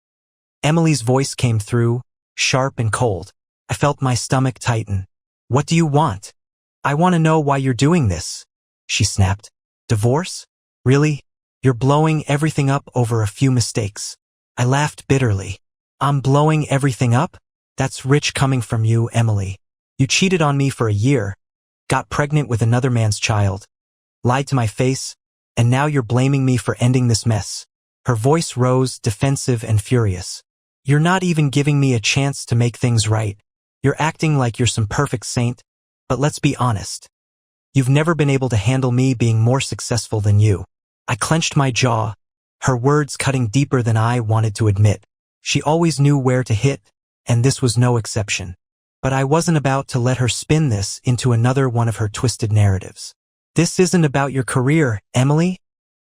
Emily's voice came through, sharp and cold. I felt my stomach tighten. What do you want? I want to know why you're doing this, she snapped. Divorce? Really? You're blowing everything up over a few mistakes. I laughed bitterly. I'm blowing everything up? That's rich coming from you, Emily. You cheated on me for a year, got pregnant with another man's child, lied to my face, and now you're blaming me for ending this mess. Her voice rose, defensive and furious. You're not even giving me a chance to make things right. You're acting like you're some perfect saint, but let's be honest. You've never been able to handle me being more successful than you. I clenched my jaw, her words cutting deeper than I wanted to admit. She always knew where to hit, and this was no exception. But I wasn't about to let her spin this into another one of her twisted narratives. "This isn't about your career, Emily,"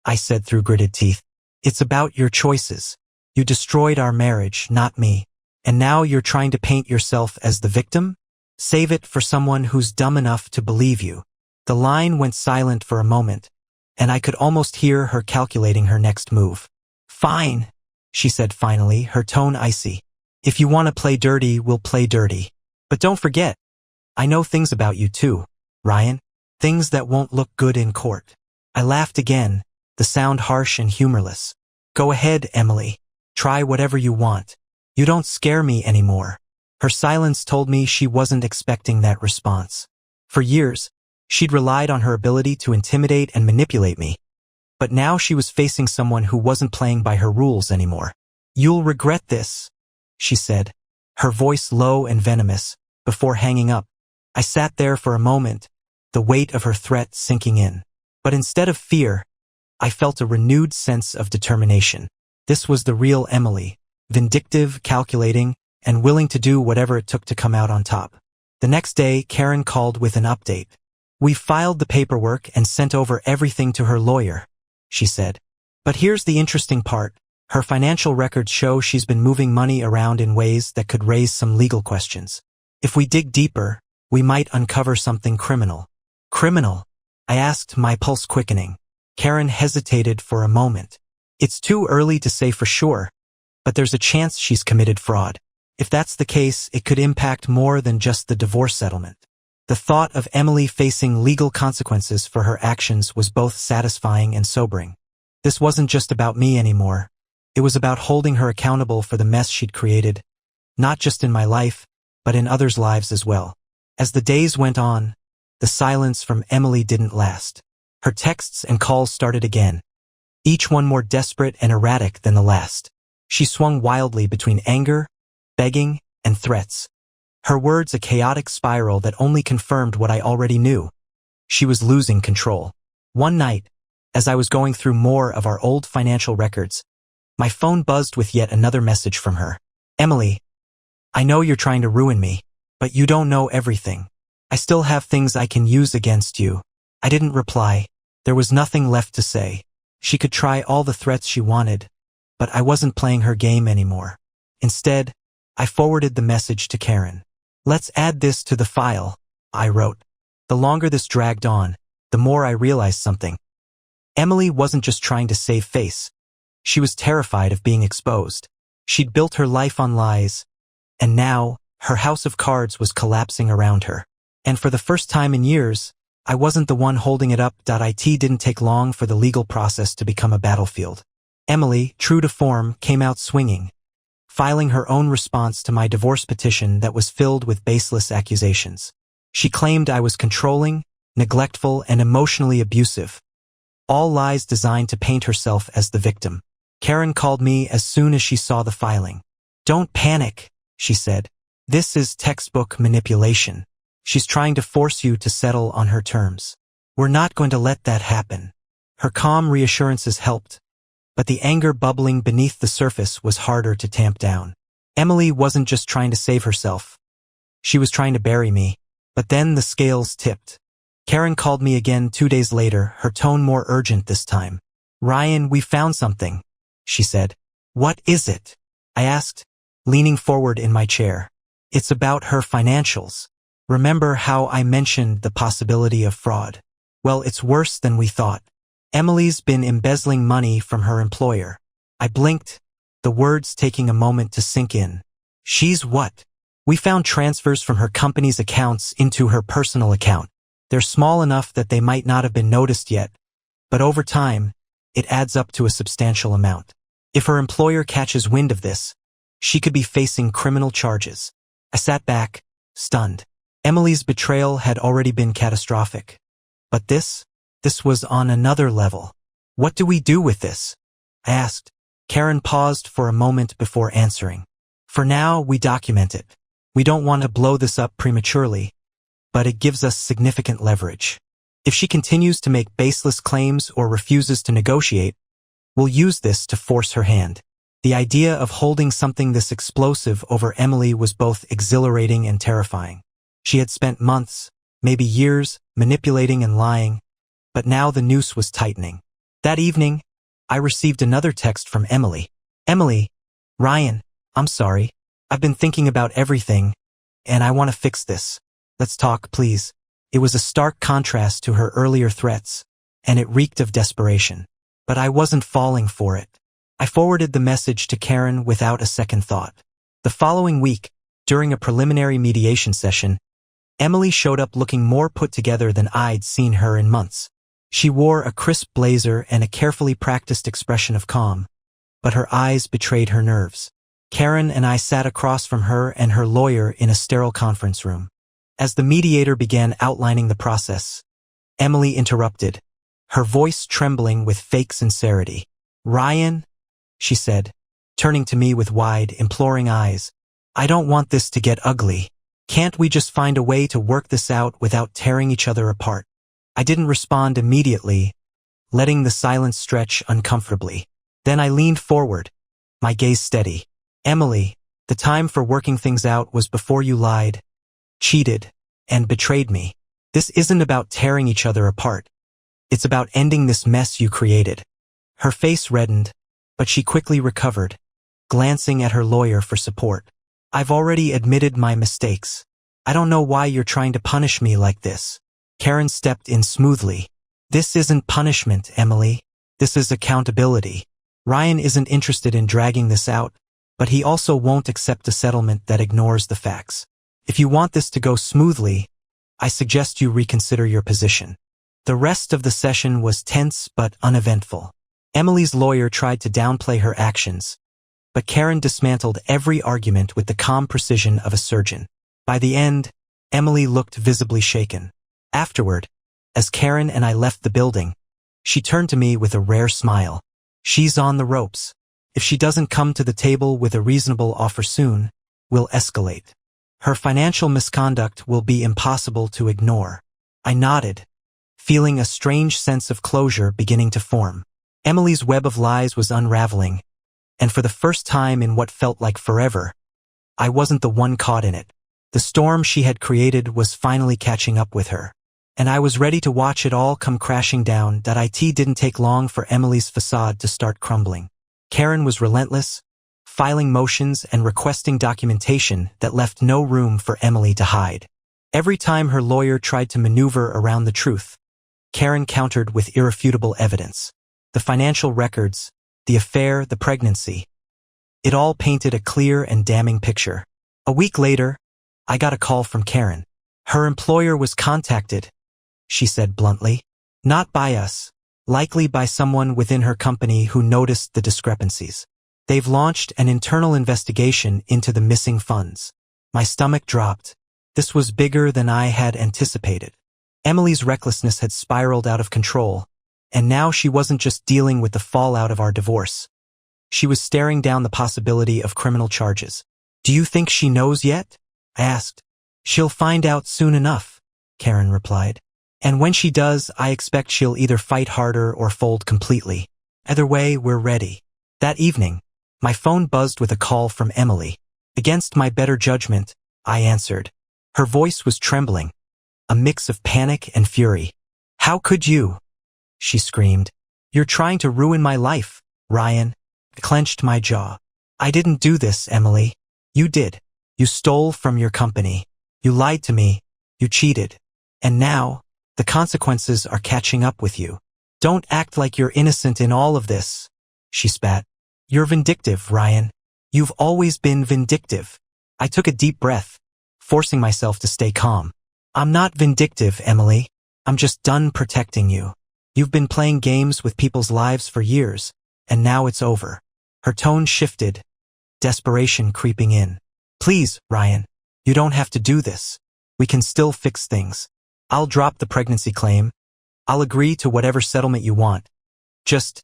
I said through gritted teeth. "It's about your choices. You destroyed our marriage, not me. And now you're trying to paint yourself as the victim? Save it for someone who's dumb enough to believe you." The line went silent for a moment, and I could almost hear her calculating her next move. "Fine," she said finally, her tone icy. "If you want to play dirty, we'll play dirty. But don't forget, I know things about you too, Ryan. Things that won't look good in court." I laughed again, the sound harsh and humorless. "Go ahead, Emily. Try whatever you want. You don't scare me anymore." Her silence told me she wasn't expecting that response. For years, she'd relied on her ability to intimidate and manipulate me. But now she was facing someone who wasn't playing by her rules anymore. "You'll regret this," she said, her voice low and venomous, before hanging up. I sat there for a moment, the weight of her threat sinking in. But instead of fear, I felt a renewed sense of determination. This was the real Emily, vindictive, calculating, and willing to do whatever it took to come out on top. The next day, Karen called with an update. "We filed the paperwork and sent over everything to her lawyer," she said. "But here's the interesting part. Her financial records show she's been moving money around in ways that could raise some legal questions. If we dig deeper, we might uncover something criminal." "Criminal?" I asked, my pulse quickening. Karen hesitated for a moment. "It's too early to say for sure, but there's a chance she's committed fraud. If that's the case, it could impact more than just the divorce settlement." The thought of Emily facing legal consequences for her actions was both satisfying and sobering. This wasn't just about me anymore. It was about holding her accountable for the mess she'd created, not just in my life, but in others' lives as well. As the days went on, the silence from Emily didn't last. Her texts and calls started again, each one more desperate and erratic than the last. She swung wildly between anger, begging, and threats. Her words a chaotic spiral that only confirmed what I already knew. She was losing control. One night, as I was going through more of our old financial records, my phone buzzed with yet another message from her. "Emily, I know you're trying to ruin me, but you don't know everything. I still have things I can use against you." I didn't reply. There was nothing left to say. She could try all the threats she wanted, but I wasn't playing her game anymore. Instead, I forwarded the message to Karen. "Let's add this to the file," I wrote. The longer this dragged on, the more I realized something. Emily wasn't just trying to save face. She was terrified of being exposed. She'd built her life on lies, and now her house of cards was collapsing around her. And for the first time in years, I wasn't the one holding it up. It didn't take long for the legal process to become a battlefield. Emily, true to form, came out swinging, filing her own response to my divorce petition that was filled with baseless accusations. She claimed I was controlling, neglectful, and emotionally abusive. All lies designed to paint herself as the victim. Karen called me as soon as she saw the filing. "Don't panic," she said. "This is textbook manipulation. She's trying to force you to settle on her terms. We're not going to let that happen." Her calm reassurances helped, but the anger bubbling beneath the surface was harder to tamp down. Emily wasn't just trying to save herself. She was trying to bury me. But then the scales tipped. Karen called me again 2 days later, her tone more urgent this time. "Ryan, we found something," she said. "What is it?" I asked, leaning forward in my chair. "It's about her financials. Remember how I mentioned the possibility of fraud? Well, it's worse than we thought. Emily's been embezzling money from her employer." I blinked, the words taking a moment to sink in. "She's what?" "We found transfers from her company's accounts into her personal account. They're small enough that they might not have been noticed yet, but over time, it adds up to a substantial amount. If her employer catches wind of this, she could be facing criminal charges." I sat back, stunned. Emily's betrayal had already been catastrophic. But this was on another level. "What do we do with this?" I asked. Karen paused for a moment before answering. "For now, we document it. We don't want to blow this up prematurely, but it gives us significant leverage. If she continues to make baseless claims or refuses to negotiate, we'll use this to force her hand." The idea of holding something this explosive over Emily was both exhilarating and terrifying. She had spent months, maybe years, manipulating and lying, but now the noose was tightening. That evening, I received another text from Emily. Emily, Ryan, I'm sorry. I've been thinking about everything, and I want to fix this. Let's talk, please. It was a stark contrast to her earlier threats, and it reeked of desperation. But I wasn't falling for it. I forwarded the message to Karen without a second thought. The following week, during a preliminary mediation session, Emily showed up looking more put together than I'd seen her in months. She wore a crisp blazer and a carefully practiced expression of calm, but her eyes betrayed her nerves. Karen and I sat across from her and her lawyer in a sterile conference room. As the mediator began outlining the process, Emily interrupted, her voice trembling with fake sincerity. Ryan, she said, turning to me with wide, imploring eyes, I don't want this to get ugly. Can't we just find a way to work this out without tearing each other apart? I didn't respond immediately, letting the silence stretch uncomfortably. Then I leaned forward, my gaze steady. Emily, the time for working things out was before you lied, cheated, and betrayed me. This isn't about tearing each other apart. It's about ending this mess you created. Her face reddened, but she quickly recovered, glancing at her lawyer for support. I've already admitted my mistakes. I don't know why you're trying to punish me like this. Karen stepped in smoothly. This isn't punishment, Emily. This is accountability. Ryan isn't interested in dragging this out, but he also won't accept a settlement that ignores the facts. If you want this to go smoothly, I suggest you reconsider your position. The rest of the session was tense but uneventful. Emily's lawyer tried to downplay her actions, but Karen dismantled every argument with the calm precision of a surgeon. By the end, Emily looked visibly shaken. Afterward, as Karen and I left the building, she turned to me with a rare smile. She's on the ropes. If she doesn't come to the table with a reasonable offer soon, we'll escalate. Her financial misconduct will be impossible to ignore. I nodded, feeling a strange sense of closure beginning to form. Emily's web of lies was unraveling, and for the first time in what felt like forever, I wasn't the one caught in it. The storm she had created was finally catching up with her, and I was ready to watch it all come crashing down. It didn't take long for Emily's facade to start crumbling. Karen was relentless, filing motions and requesting documentation that left no room for Emily to hide. Every time her lawyer tried to maneuver around the truth, Karen countered with irrefutable evidence. The financial records, the affair, the pregnancy. It all painted a clear and damning picture. A week later, I got a call from Karen. Her employer was contacted, she said bluntly. Not by us, likely by someone within her company who noticed the discrepancies. They've launched an internal investigation into the missing funds. My stomach dropped. This was bigger than I had anticipated. Emily's recklessness had spiraled out of control, and now she wasn't just dealing with the fallout of our divorce. She was staring down the possibility of criminal charges. Do you think she knows yet? I asked. She'll find out soon enough, Karen replied. And when she does, I expect she'll either fight harder or fold completely. Either way, we're ready. That evening, my phone buzzed with a call from Emily. Against my better judgment, I answered. Her voice was trembling, a mix of panic and fury. How could you? She screamed. You're trying to ruin my life, Ryan. I clenched my jaw. I didn't do this, Emily. You did. You stole from your company. You lied to me. You cheated. And now, the consequences are catching up with you. Don't act like you're innocent in all of this, she spat. You're vindictive, Ryan. You've always been vindictive. I took a deep breath, forcing myself to stay calm. I'm not vindictive, Emily. I'm just done protecting you. You've been playing games with people's lives for years, and now it's over. Her tone shifted, desperation creeping in. Please, Ryan, you don't have to do this. We can still fix things. I'll drop the pregnancy claim. I'll agree to whatever settlement you want. Just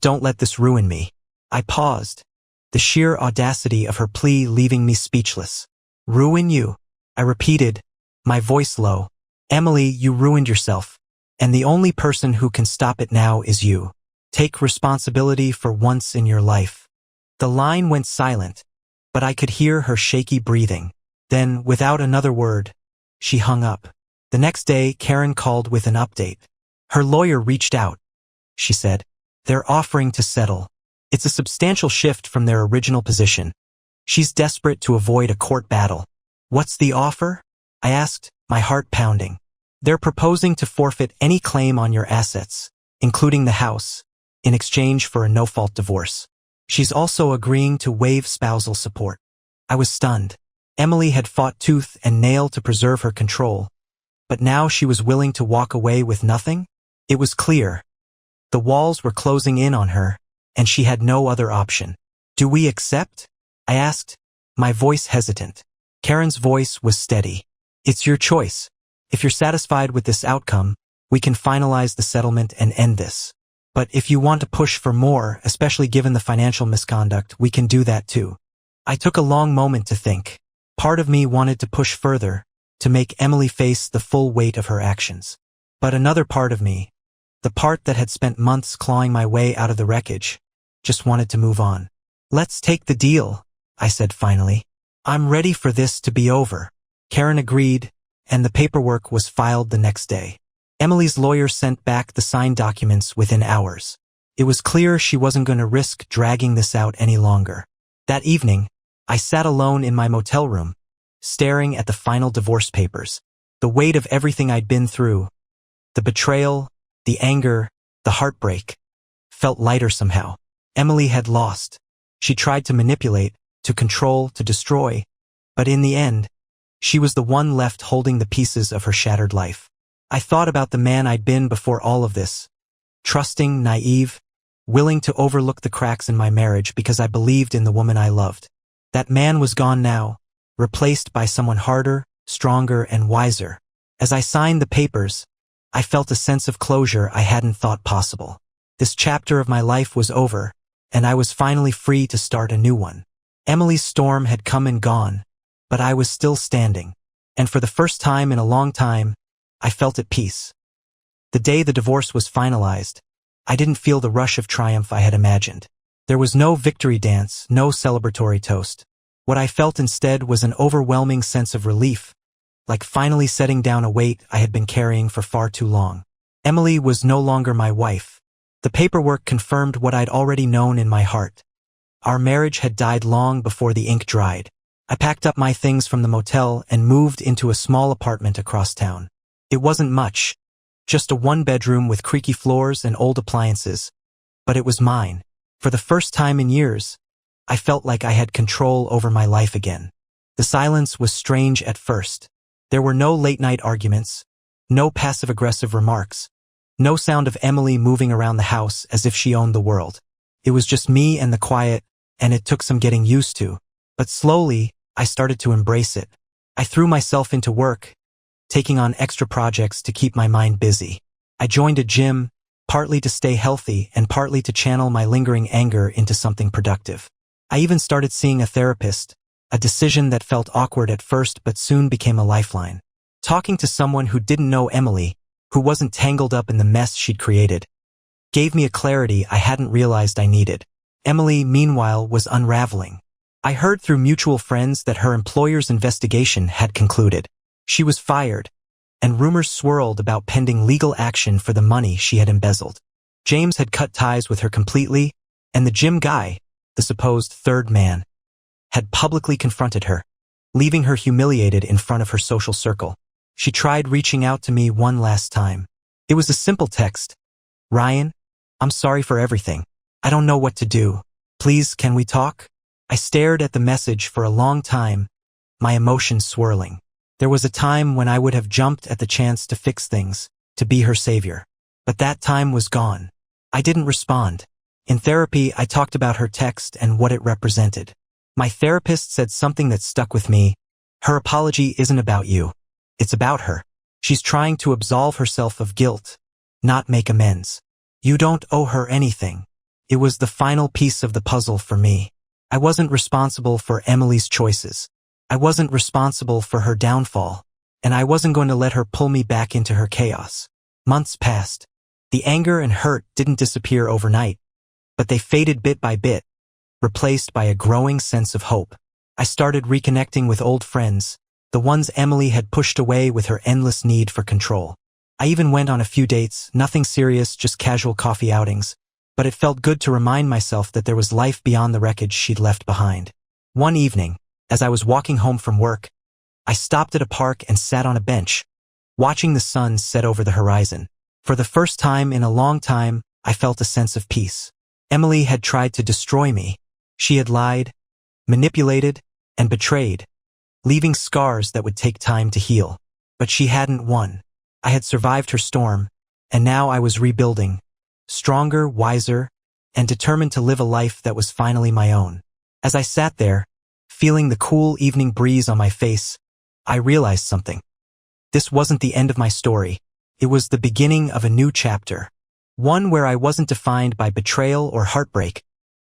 don't let this ruin me. I paused, the sheer audacity of her plea leaving me speechless. Ruin you? I repeated, my voice low. Emily, you ruined yourself, and the only person who can stop it now is you. Take responsibility for once in your life. The line went silent, but I could hear her shaky breathing. Then, without another word, she hung up. The next day, Karen called with an update. Her lawyer reached out. She said, "They're offering to settle. It's a substantial shift from their original position. She's desperate to avoid a court battle." "What's the offer?" I asked, my heart pounding. "They're proposing to forfeit any claim on your assets, including the house, in exchange for a no-fault divorce. She's also agreeing to waive spousal support." I was stunned. Emily had fought tooth and nail to preserve her control, but now she was willing to walk away with nothing? It was clear. The walls were closing in on her, and she had no other option. "Do we accept?" I asked, my voice hesitant. Karen's voice was steady. "It's your choice. If you're satisfied with this outcome, we can finalize the settlement and end this. But if you want to push for more, especially given the financial misconduct, we can do that too." I took a long moment to think. Part of me wanted to push further, to make Emily face the full weight of her actions. But another part of me, the part that had spent months clawing my way out of the wreckage, just wanted to move on. "Let's take the deal," I said finally. "I'm ready for this to be over." Karen agreed, and the paperwork was filed the next day. Emily's lawyer sent back the signed documents within hours. It was clear she wasn't going to risk dragging this out any longer. That evening, I sat alone in my motel room, staring at the final divorce papers. The weight of everything I'd been through, the betrayal, the anger, the heartbreak, felt lighter somehow. Emily had lost. She tried to manipulate, to control, to destroy, but in the end, she was the one left holding the pieces of her shattered life. I thought about the man I'd been before all of this. Trusting, naive, willing to overlook the cracks in my marriage because I believed in the woman I loved. That man was gone now, replaced by someone harder, stronger, and wiser. As I signed the papers, I felt a sense of closure I hadn't thought possible. This chapter of my life was over, and I was finally free to start a new one. Emily's storm had come and gone, but I was still standing, and for the first time in a long time, I felt at peace. The day the divorce was finalized, I didn't feel the rush of triumph I had imagined. There was no victory dance, no celebratory toast. What I felt instead was an overwhelming sense of relief, like finally setting down a weight I had been carrying for far too long. Emily was no longer my wife. The paperwork confirmed what I'd already known in my heart. Our marriage had died long before the ink dried. I packed up my things from the motel and moved into a small apartment across town. It wasn't much, just a one-bedroom with creaky floors and old appliances, but it was mine. For the first time in years, I felt like I had control over my life again. The silence was strange at first. There were no late-night arguments, no passive-aggressive remarks, no sound of Emily moving around the house as if she owned the world. It was just me and the quiet, and it took some getting used to. But slowly, I started to embrace it. I threw myself into work, taking on extra projects to keep my mind busy. I joined a gym, partly to stay healthy and partly to channel my lingering anger into something productive. I even started seeing a therapist, a decision that felt awkward at first but soon became a lifeline. Talking to someone who didn't know Emily, who wasn't tangled up in the mess she'd created, gave me a clarity I hadn't realized I needed. Emily, meanwhile, was unraveling. I heard through mutual friends that her employer's investigation had concluded. She was fired, and rumors swirled about pending legal action for the money she had embezzled. James had cut ties with her completely, and the gym guy, the supposed third man, had publicly confronted her, leaving her humiliated in front of her social circle. She tried reaching out to me one last time. It was a simple text. "Ryan, I'm sorry for everything. I don't know what to do. Please, can we talk?" I stared at the message for a long time, my emotions swirling. There was a time when I would have jumped at the chance to fix things, to be her savior. But that time was gone. I didn't respond. In therapy, I talked about her text and what it represented. My therapist said something that stuck with me. Her apology isn't about you. It's about her. She's trying to absolve herself of guilt, not make amends. You don't owe her anything. It was the final piece of the puzzle for me. I wasn't responsible for Emily's choices. I wasn't responsible for her downfall, and I wasn't going to let her pull me back into her chaos. Months passed. The anger and hurt didn't disappear overnight, but they faded bit by bit, replaced by a growing sense of hope. I started reconnecting with old friends, the ones Emily had pushed away with her endless need for control. I even went on a few dates, nothing serious, just casual coffee outings, but it felt good to remind myself that there was life beyond the wreckage she'd left behind. One evening, as I was walking home from work, I stopped at a park and sat on a bench, watching the sun set over the horizon. For the first time in a long time, I felt a sense of peace. Emily had tried to destroy me. She had lied, manipulated, and betrayed, leaving scars that would take time to heal. But she hadn't won. I had survived her storm, and now I was rebuilding, stronger, wiser, and determined to live a life that was finally my own. As I sat there, feeling the cool evening breeze on my face, I realized something. This wasn't the end of my story. It was the beginning of a new chapter. One where I wasn't defined by betrayal or heartbreak,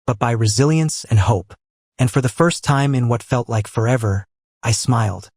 but by resilience and hope. And for the first time in what felt like forever, I smiled.